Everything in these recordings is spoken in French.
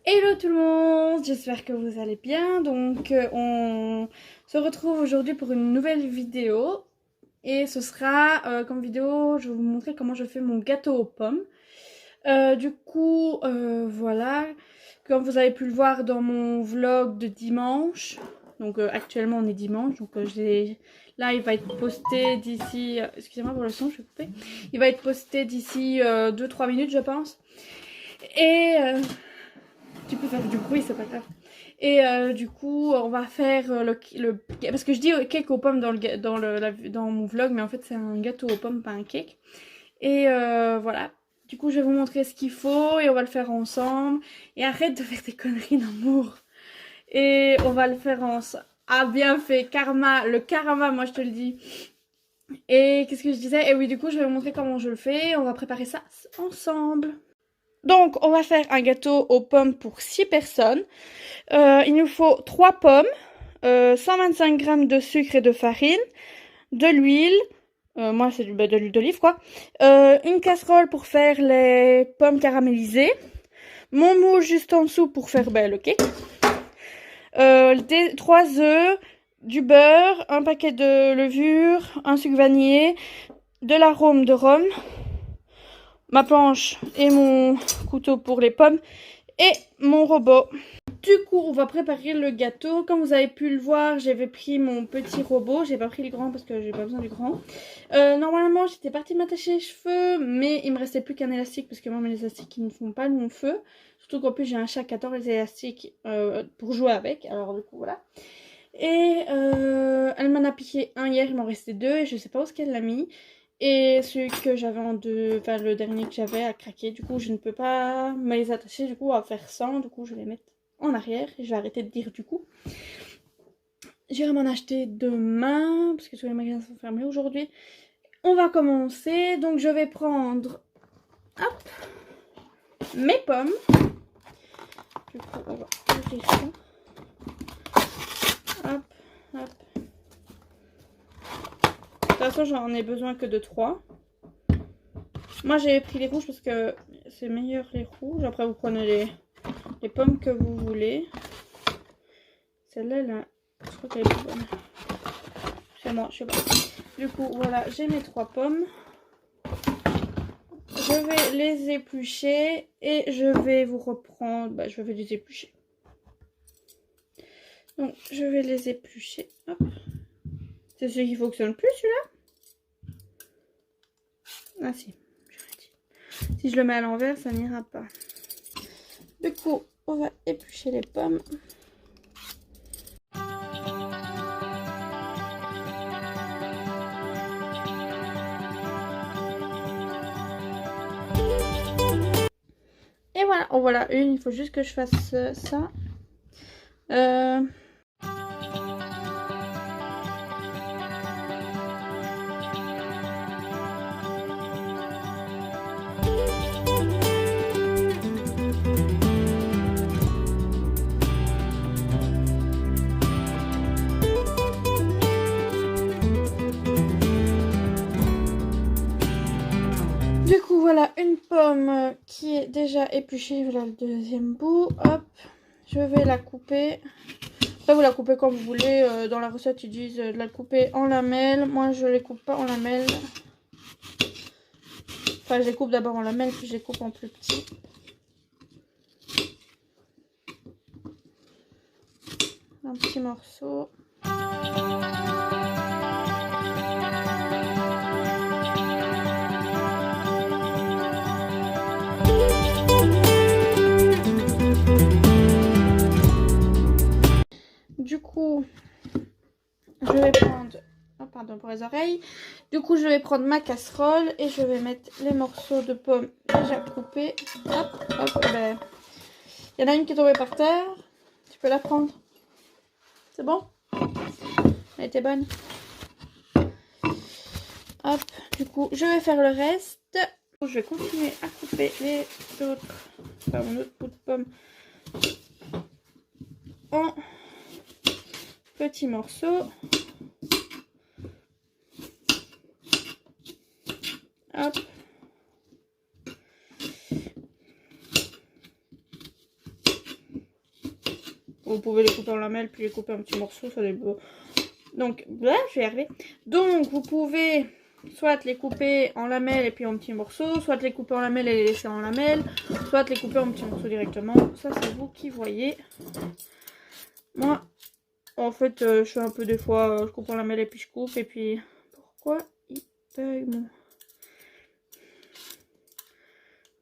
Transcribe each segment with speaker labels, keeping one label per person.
Speaker 1: Hello tout le monde, j'espère que vous allez bien. Donc on se retrouve aujourd'hui pour une nouvelle vidéo. Et ce sera comme vidéo, je vais vous montrer comment je fais mon gâteau aux pommes. Voilà, comme vous avez pu le voir dans mon vlog de dimanche. Donc actuellement on est dimanche, donc là il va être posté d'ici, excusez-moi pour le son, je vais couper. Il va être posté d'ici 2-3 minutes je pense. Et tu peux faire du bruit, c'est pas grave. Et du coup, on va faire parce que je dis cake aux pommes dans mon vlog, mais en fait c'est un gâteau aux pommes, pas un cake. Et voilà. Du coup, je vais vous montrer ce qu'il faut et on va le faire ensemble. Et arrête de faire des conneries d'amour. Et on va le faire ensemble. Ah, bien fait, karma. Le karma, moi je te le dis. Et qu'est-ce que je disais? Et oui, du coup, je vais vous montrer comment je le fais. On va préparer ça ensemble. Donc, on va faire un gâteau aux pommes pour 6 personnes. Il nous faut 3 pommes, 125 g de sucre et de farine, de l'huile, moi c'est de l'huile d'olive quoi, une casserole pour faire les pommes caramélisées, mon moule juste en dessous pour faire le cake, 3 œufs, du beurre, un paquet de levure, un sucre vanillé, de l'arôme de rhum, ma planche et mon couteau pour les pommes et mon robot. Du coup, on va préparer le gâteau. Comme vous avez pu le voir, j'avais pris mon petit robot. J'ai pas pris le grand parce que j'ai pas besoin du grand. Normalement, j'étais partie m'attacher les cheveux, mais il me restait plus qu'un élastique parce que moi, mes élastiques, ils ne font pas long feu. Surtout qu'en plus, j'ai un chat qui adore les élastiques pour jouer avec. Alors, du coup, voilà. Et elle m'en a piqué un hier, il m'en restait 2 et je sais pas où est-ce qu'elle l'a mis. Et celui que j'avais enfin le dernier que j'avais a craqué. Du coup, je ne peux pas me les attacher. Du coup, on va faire sans. Du coup, je vais les mettre en arrière. Et je vais arrêter de dire du coup. J'irai m'en acheter demain parce que tous les magasins sont fermés aujourd'hui. On va commencer. Donc, je vais prendre mes pommes. Du coup, on va ouvrir ça. Hop, hop. De toute façon, j'en ai besoin que de 3. Moi, j'ai pris les rouges parce que c'est meilleur les rouges. Après, vous prenez les pommes que vous voulez. Celle-là, là, je crois qu'elle est plus bonne. C'est moi, je sais pas. Du coup, voilà, j'ai mes 3 pommes. Je vais les éplucher et je vais vous reprendre. Je vais les éplucher. Donc, je vais les éplucher. Hop. C'est celui qui fonctionne plus, celui-là? Ah si, j'aurais dit. Si je le mets à l'envers, ça n'ira pas. Du coup, on va éplucher les pommes. Et voilà, oh voilà une, il faut juste que je fasse ça. Du coup, voilà une pomme qui est déjà épluchée. Voilà le deuxième bout. Hop, je vais la couper. Après, vous la coupez comme vous voulez. Dans la recette, ils disent de la couper en lamelles. Moi, je les coupe pas en lamelles. Enfin, je les coupe d'abord en lamelles, puis je les coupe en plus petits. Un petit morceau. Du coup, je vais prendre... Oh, pardon pour les oreilles. Du coup, je vais prendre ma casserole et je vais mettre les morceaux de pommes déjà coupés. Hop, hop, il y en a une qui est tombée par terre. Tu peux la prendre. C'est bon? Elle était bonne. Hop, du coup, je vais faire le reste. Je vais continuer à couper mon autre bout de pomme en petits morceaux. Hop. Vous pouvez les couper en lamelles, puis les couper en petits morceaux. Ça dépend. Donc, là, je vais y arriver. Donc, vous pouvez soit les couper en lamelles et puis en petits morceaux, soit les couper en lamelles et les laisser en lamelles, soit les couper en petits morceaux directement. Ça, c'est vous qui voyez. Moi, en fait, je fais un peu des fois, je coupe en lamelles et puis je coupe. Et puis, pourquoi il bug mon...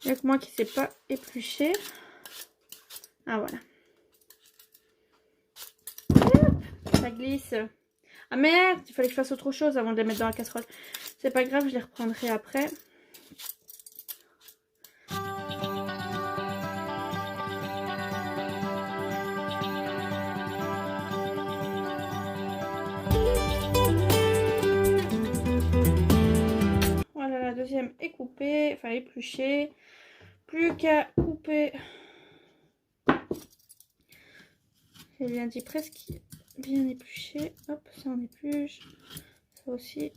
Speaker 1: Il n'y a que moi qui ne sais pas éplucher. Ah, voilà. Hop, ça glisse. Ah merde, il fallait que je fasse autre chose avant de les mettre dans la casserole. C'est pas grave, je les reprendrai après. Voilà, la deuxième est coupée, enfin épluchée. Plus qu'à couper. J'ai bien dit presque bien épluché. Hop, ça on épluche. Ça aussi.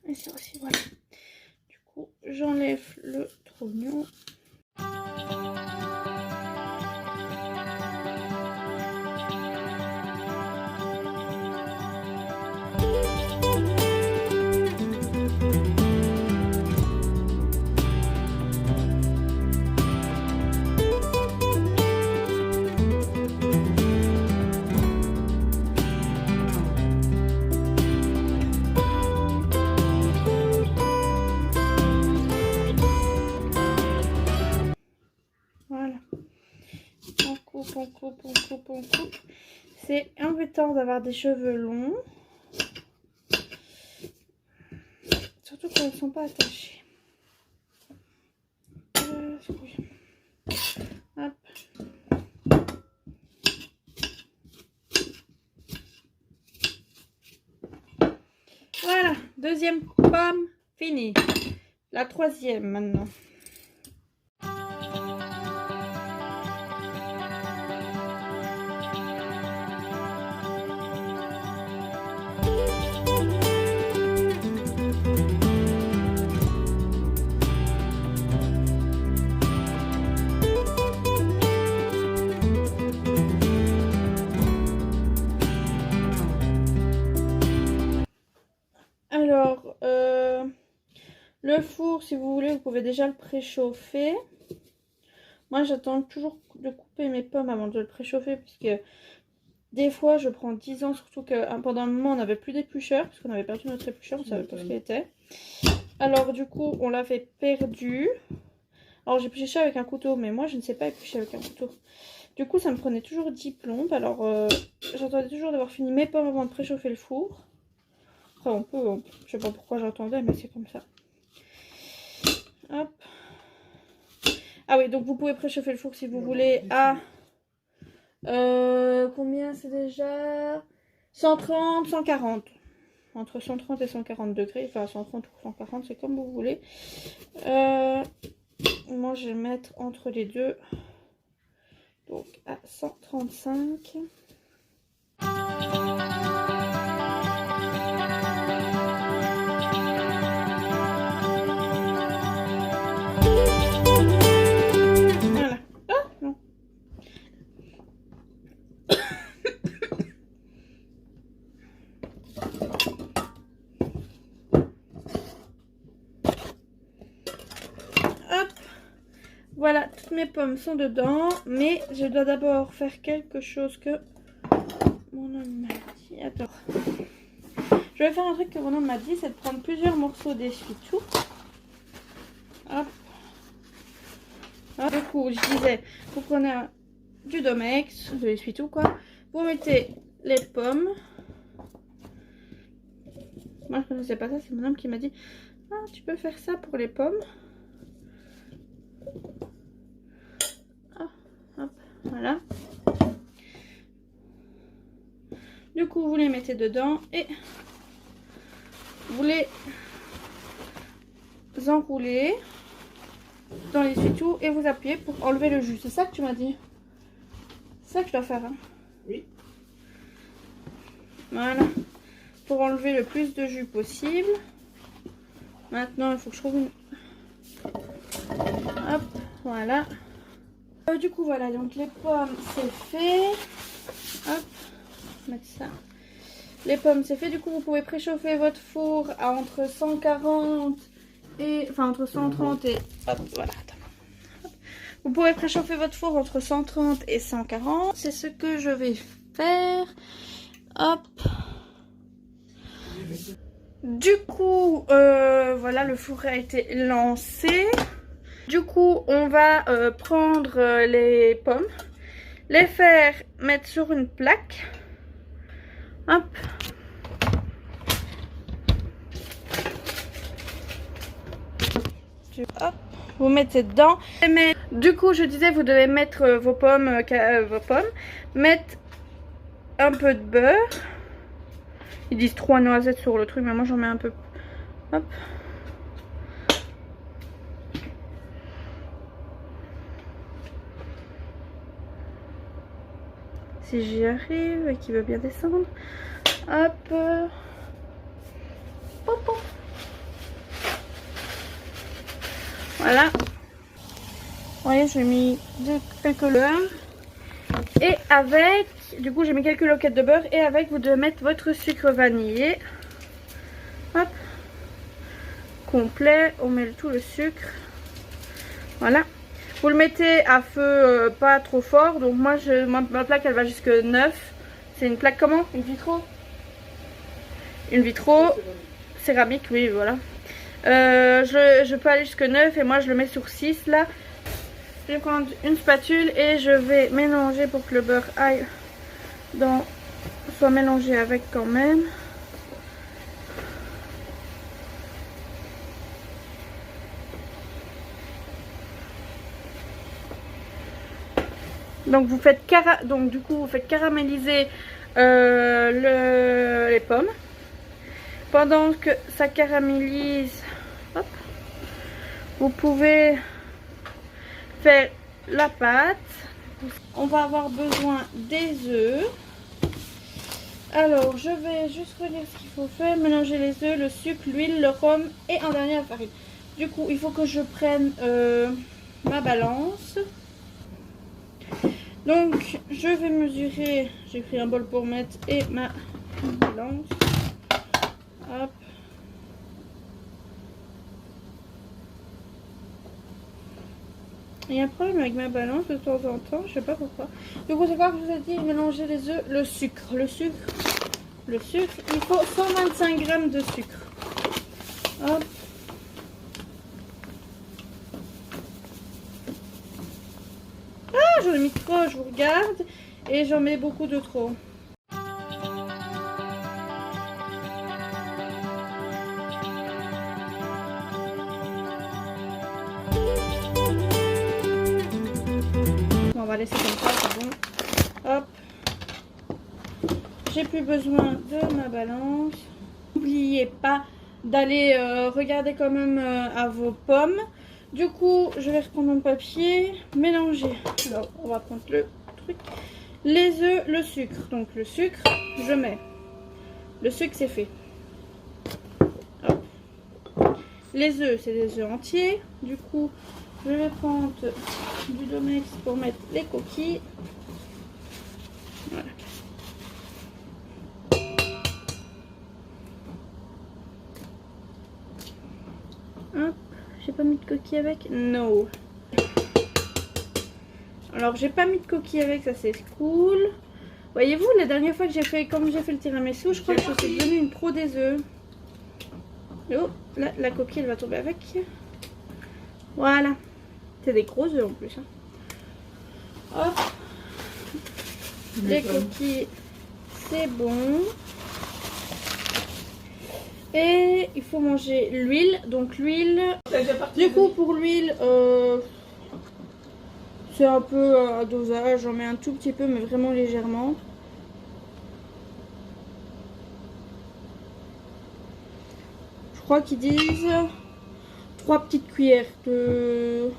Speaker 1: Et ça aussi, voilà. Du coup, j'enlève le trognon. On coupe. C'est embêtant d'avoir des cheveux longs. Surtout quand ils ne sont pas attachés. Hop. Voilà, deuxième pomme finie. La troisième maintenant. Alors, le four, si vous voulez, vous pouvez déjà le préchauffer. Moi, j'attends toujours de couper mes pommes avant de le préchauffer, puisque des fois, je prends 10 ans, surtout que pendant un moment, on n'avait plus d'éplucheur, parce qu'on avait perdu notre éplucheur, on ne savait pas ce qu'il était. Alors, du coup, on l'avait perdu. Alors, j'ai épluché avec un couteau, mais moi, je ne sais pas éplucher avec un couteau. Du coup, ça me prenait toujours 10 plombes. Alors, j'attendais toujours d'avoir fini mes pommes avant de préchauffer le four. Après, on peut, je sais pas pourquoi j'attendais, mais c'est comme ça. Hop. Ah oui, donc vous pouvez préchauffer le four si vous voulez à... combien c'est déjà 130, 140. Entre 130 et 140 degrés. Enfin, 130 ou 140, c'est comme vous voulez. Moi, je vais mettre entre les deux. Donc, à 135. Voilà, toutes mes pommes sont dedans, mais je dois d'abord faire quelque chose que mon homme m'a dit. Attends. Je vais faire un truc que mon homme m'a dit, c'est de prendre plusieurs morceaux d'essuie-tout. Hop. Du coup, je disais, vous prenez du Domex, de l'essuie-tout quoi. Vous mettez les pommes. Moi, je ne connaissais pas ça, c'est mon homme qui m'a dit, ah, tu peux faire ça pour les pommes. Hop, voilà. Du coup, vous les mettez dedans et vous les enroulez dans l'essuie-tout et vous appuyez pour enlever le jus. C'est ça que tu m'as dit? C'est ça que je dois faire, hein?
Speaker 2: Oui.
Speaker 1: Voilà. Pour enlever le plus de jus possible. Maintenant, il faut que je trouve une... Hop, voilà. Du coup voilà, donc les pommes c'est fait. Hop, mettre ça. Les pommes c'est fait, du coup vous pouvez préchauffer votre four à entre 140 et... Enfin entre 130 et... Hop, voilà, attends. Hop. Vous pouvez préchauffer votre four entre 130 et 140. C'est ce que je vais faire. Hop. Du coup, voilà, le four a été lancé. Du coup, on va prendre les pommes, les faire mettre sur une plaque. Hop. Hop. Vous mettez dedans. Du coup, je disais, vous devez mettre vos pommes, mettre un peu de beurre. Ils disent 3 noisettes sur le truc, mais moi j'en mets un peu. Hop. Si j'y arrive et qu'il veut bien descendre. Hop. Hop, hop. Voilà. Vous voyez, j'ai mis quelques beurres. Et avec, du coup j'ai mis quelques loquettes de beurre. Et avec, vous devez mettre votre sucre vanillé. Hop. Complet. On met tout le sucre. Voilà. Vous le mettez à feu pas trop fort. Donc moi, ma plaque elle va jusque 9. C'est une plaque comment? Une vitro? Une vitro céramique, oui voilà. Je peux aller jusque 9 et moi je le mets sur 6 là. Je vais prendre une spatule et je vais mélanger pour que le beurre aille dans... soit mélangé avec quand même. Donc vous faites vous faites caraméliser les pommes. Pendant que ça caramélise, hop, vous pouvez faire la pâte. On va avoir besoin des œufs. Alors je vais juste relire ce qu'il faut faire. Mélanger les œufs, le sucre, l'huile, le rhum et en dernier la farine. Du coup il faut que je prenne ma balance. Donc je vais mesurer, j'ai pris un bol pour mettre et ma balance. Hop. Il y a un problème avec ma balance de temps en temps, je sais pas pourquoi. Du coup c'est quoi que je vous ai dit, mélanger les œufs, le sucre, il faut 125 g de sucre. Hop. Ah, j'en ai mis trop, je vous regarde. Et j'en mets beaucoup de trop. Bon, on va laisser comme ça, c'est bon. Hop. J'ai plus besoin de ma balance. N'oubliez pas d'aller regarder quand même à vos pommes. Du coup, je vais reprendre mon papier, mélanger. Alors, on va prendre le truc. Les œufs, le sucre. Donc, le sucre, je mets. Le sucre, c'est fait. Hop. Les œufs, c'est des œufs entiers. Du coup, je vais prendre du Domex pour mettre les coquilles. Voilà. Hop. J'ai pas mis de coquille avec. No. Alors j'ai pas mis de coquille avec, ça c'est cool. Voyez-vous, la dernière fois que j'ai fait, comme j'ai fait le tiramisu, je crois que je suis devenue une pro des œufs. Oh, là la coquille elle va tomber avec. Voilà. C'est des gros œufs en plus. Hein. Hop. Les coquilles, c'est bon. Et il faut manger l'huile. Donc l'huile, du coup pour l'huile, c'est un peu un dosage. J'en mets un tout petit peu mais vraiment légèrement. Je crois qu'ils disent 3 petites cuillères de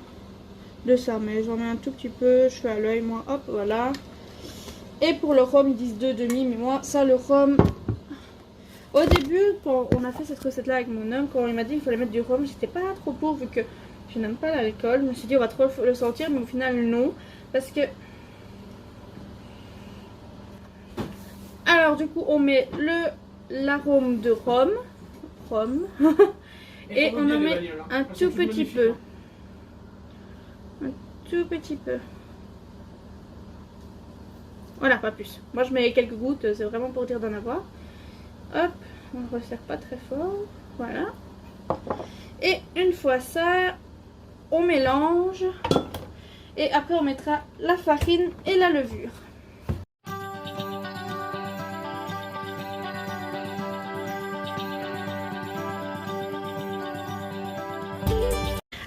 Speaker 1: ça. Mais j'en mets un tout petit peu. Je fais à l'œil moi. Hop, voilà. Et pour le rhum ils disent 2,5. Mais moi ça le rhum... Au début, quand on a fait cette recette-là avec mon homme, quand il m'a dit qu'il fallait mettre du rhum, j'étais pas trop pour vu que je n'aime pas l'alcool. Je me suis dit on va trop le sentir, mais au final non. Parce que... Alors du coup on met l'arôme de rhum. Et on en met un tout petit peu. Un tout petit peu. Voilà, pas plus. Moi je mets quelques gouttes, c'est vraiment pour dire d'en avoir. Hop, on ne resserre pas très fort. Voilà. Et une fois ça, on mélange. Et après on mettra la farine et la levure.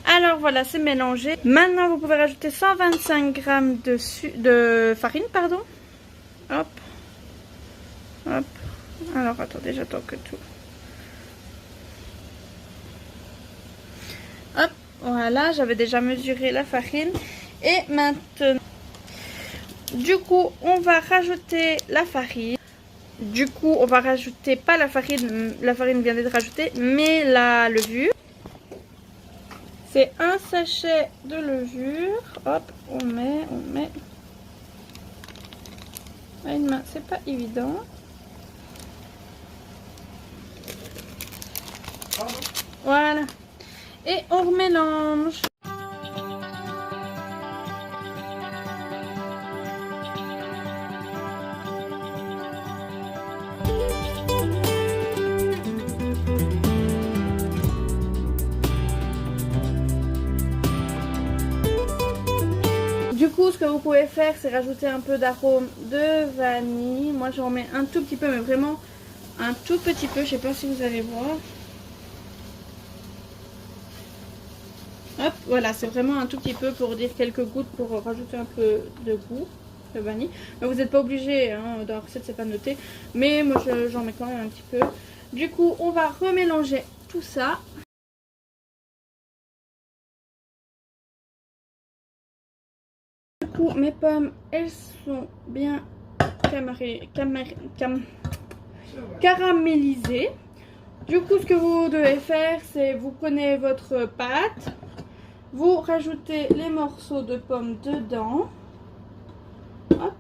Speaker 1: Alors voilà, c'est mélangé. Maintenant vous pouvez rajouter 125 g de farine, pardon. Hop. Hop. Alors attendez, j'attends que tout. Hop, voilà, j'avais déjà mesuré la farine. Et maintenant, du coup, on va rajouter la farine. Du coup, on va rajouter pas la farine vient d'être rajoutée, mais la levure. C'est un sachet de levure. Hop, on met. À une main, c'est pas évident. Voilà. Et on remélange. Du coup, ce que vous pouvez faire, c'est rajouter un peu d'arôme de vanille. Moi, j'en mets un tout petit peu, mais vraiment un tout petit peu. Je sais pas si vous allez voir. Hop, voilà, c'est vraiment un tout petit peu pour dire quelques gouttes pour rajouter un peu de goût de vanille. Mais vous n'êtes pas obligé, hein, dans la recette, c'est pas noté. Mais moi, j'en mets quand même un petit peu. Du coup, on va remélanger tout ça. Du coup, mes pommes, elles sont bien caramélisées. Du coup, ce que vous devez faire, c'est vous prenez votre pâte, vous rajoutez les morceaux de pommes dedans. Hop.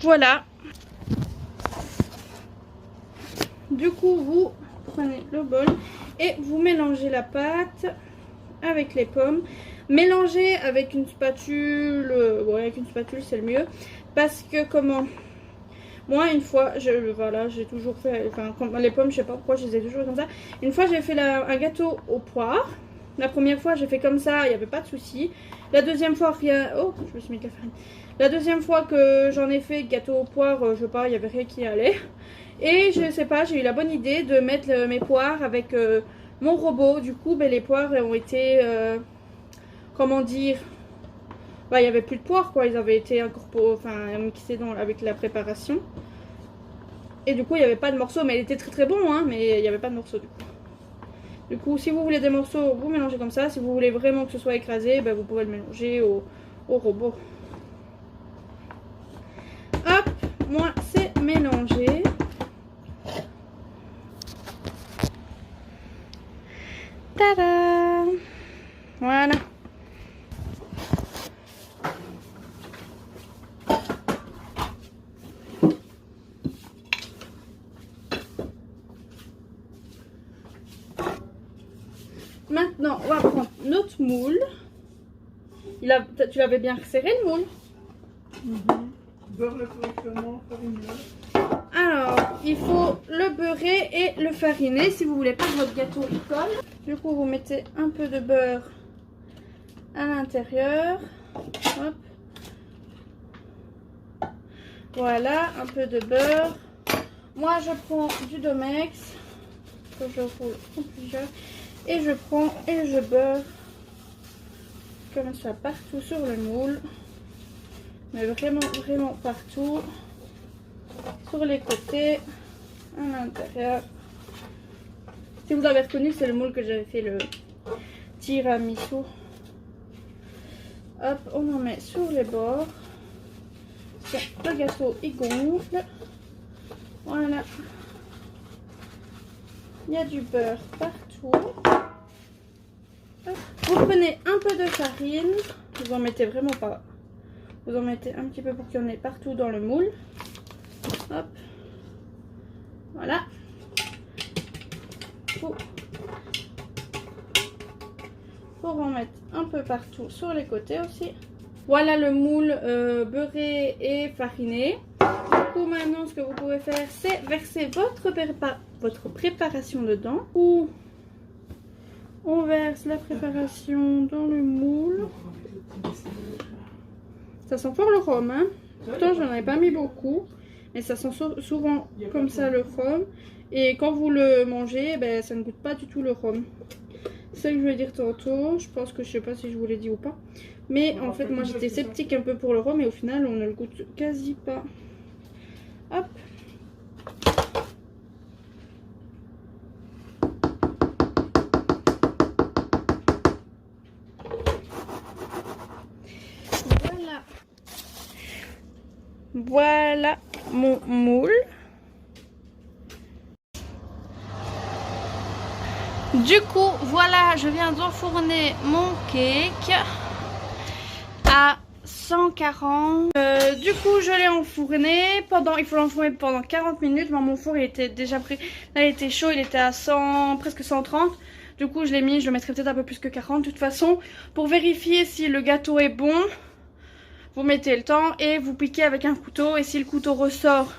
Speaker 1: Voilà. Du coup, vous prenez le bol et vous mélangez la pâte avec les pommes. Mélangez avec une spatule. Ouais, avec une spatule, c'est le mieux. Parce que comment... Moi, une fois, voilà, j'ai toujours fait... Enfin, les pommes, je sais pas pourquoi, je les ai toujours comme ça. Une fois, j'ai fait un gâteau aux poires. La première fois, j'ai fait comme ça, il n'y avait pas de souci. La deuxième fois, rien... Oh, je me suis mis de la farine. La deuxième fois que j'en ai fait gâteau aux poires, je sais pas, il n'y avait rien qui allait. Et je sais pas, j'ai eu la bonne idée de mettre mes poires avec mon robot. Du coup, les poires ont été... comment dire... Bah, il n'y avait plus de poires, quoi. Ils avaient été incorporés, enfin, mixés avec la préparation. Et du coup, il n'y avait pas de morceaux. Mais il était très très bon, hein. Mais il n'y avait pas de morceaux, du coup. Du coup, si vous voulez des morceaux, vous mélangez comme ça. Si vous voulez vraiment que ce soit écrasé, vous pouvez le mélanger au robot. Hop, moi, c'est mélangé. Tada! Voilà. Maintenant, on va prendre notre moule. Tu l'avais bien resserré le moule.
Speaker 2: Beurre-le correctement, farine-le.
Speaker 1: Alors, il faut le beurrer et le fariner si vous voulez pas que votre gâteau il colle. Du coup, vous mettez un peu de beurre à l'intérieur. Hop. Voilà, un peu de beurre. Moi, je prends du Domex que je roule en plusieurs. Et je prends et je beurre comme ça partout sur le moule. Mais vraiment, vraiment partout. Sur les côtés, à l'intérieur. Si vous l'avez reconnu, c'est le moule que j'avais fait le tiramisu. Hop, on en met sur les bords. Le gâteau il gonfle. Voilà. Il y a du beurre partout. Hop. Vous prenez un peu de farine. Vous en mettez vraiment pas. Vous en mettez un petit peu pour qu'il y en ait partout dans le moule. Hop. Voilà. Pour en mettre un peu partout sur les côtés aussi. Voilà le moule beurré et fariné. Du coup maintenant ce que vous pouvez faire c'est verser votre préparation dedans. Ou on verse la préparation dans le moule. Ça sent fort le rhum hein. Pourtant j'en avais pas mis beaucoup. Mais ça sent souvent comme ça le rhum. Et quand vous le mangez, ben, ça ne goûte pas du tout le rhum. C'est ça que je voulais dire tantôt. Je pense que je sais pas si je vous l'ai dit ou pas. Mais en fait, moi j'étais sceptique un peu pour le rhum. Et au final, on ne le goûte quasi pas. Hop. Voilà. Voilà mon moule. Du coup, voilà, je viens d'enfourner mon cake à 140. Du coup, je l'ai enfourné il faut l'enfourner pendant 40 minutes. Moi, mon four, il était déjà prêt. Là, il était chaud, il était à 100, presque 130. Du coup, je l'ai mis, je le mettrai peut-être un peu plus que 40. De toute façon, pour vérifier si le gâteau est bon, vous mettez le temps et vous piquez avec un couteau. Et si le couteau ressort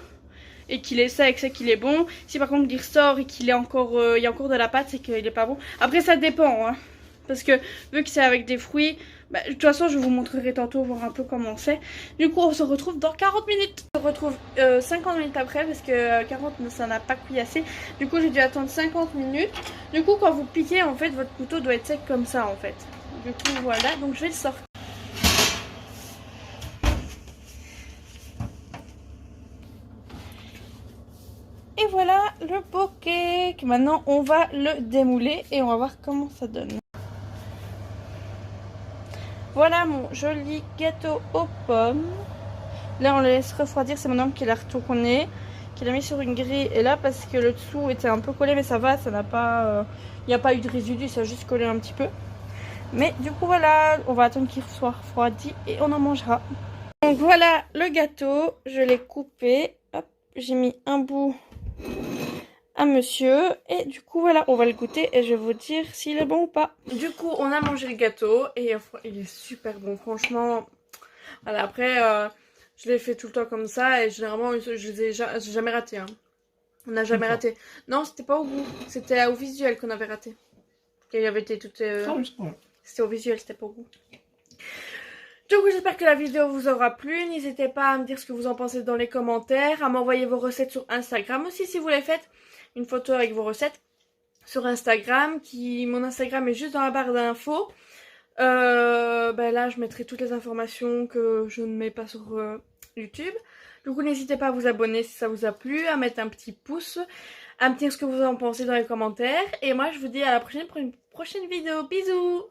Speaker 1: et qu'il est sec, c'est qu'il est bon. Si par contre il ressort et qu'il est encore, il y a encore de la pâte, c'est qu'il est pas bon. Après ça dépend, hein, parce que vu que c'est avec des fruits, bah, de toute façon je vous montrerai tantôt, voir un peu comment c'est. Du coup on se retrouve dans 40 minutes. On se retrouve 50 minutes après parce que 40 ça n'a pas cuit assez. Du coup j'ai dû attendre 50 minutes. Du coup quand vous piquez en fait votre couteau doit être sec comme ça en fait. Du coup voilà, donc je vais le sortir. Et voilà le beau cake. Maintenant on va le démouler et on va voir comment ça donne. Voilà mon joli gâteau aux pommes. Là on le laisse refroidir, c'est mon homme qui l'a retourné, qui l'a mis sur une grille. Et là parce que le dessous était un peu collé, mais ça va, ça n'a pas, il n'y a pas eu de résidus, ça a juste collé un petit peu. Mais du coup voilà, on va attendre qu'il soit refroidi et on en mangera. Donc voilà le gâteau, je l'ai coupé, hop, j'ai mis un bout à monsieur et du coup voilà, on va le goûter et je vais vous dire s'il est bon ou pas. Du coup on a mangé le gâteau et il est super bon franchement. Voilà, après je l'ai fait tout le temps comme ça et généralement je les ai jamais raté hein. On n'a jamais raté. Non, c'était pas au goût, c'était au visuel qu'on avait raté. Il avait été tout c'était au visuel, c'était pas au goût. Du coup j'espère que la vidéo vous aura plu. N'hésitez pas à me dire ce que vous en pensez dans les commentaires, à m'envoyer vos recettes sur Instagram aussi si vous les faites. Une photo avec vos recettes sur Instagram. Mon Instagram est juste dans la barre d'infos. Ben là je mettrai toutes les informations que je ne mets pas sur YouTube. Du coup n'hésitez pas à vous abonner si ça vous a plu, à mettre un petit pouce, à me dire ce que vous en pensez dans les commentaires. Et moi je vous dis à la prochaine pour une prochaine vidéo. Bisous!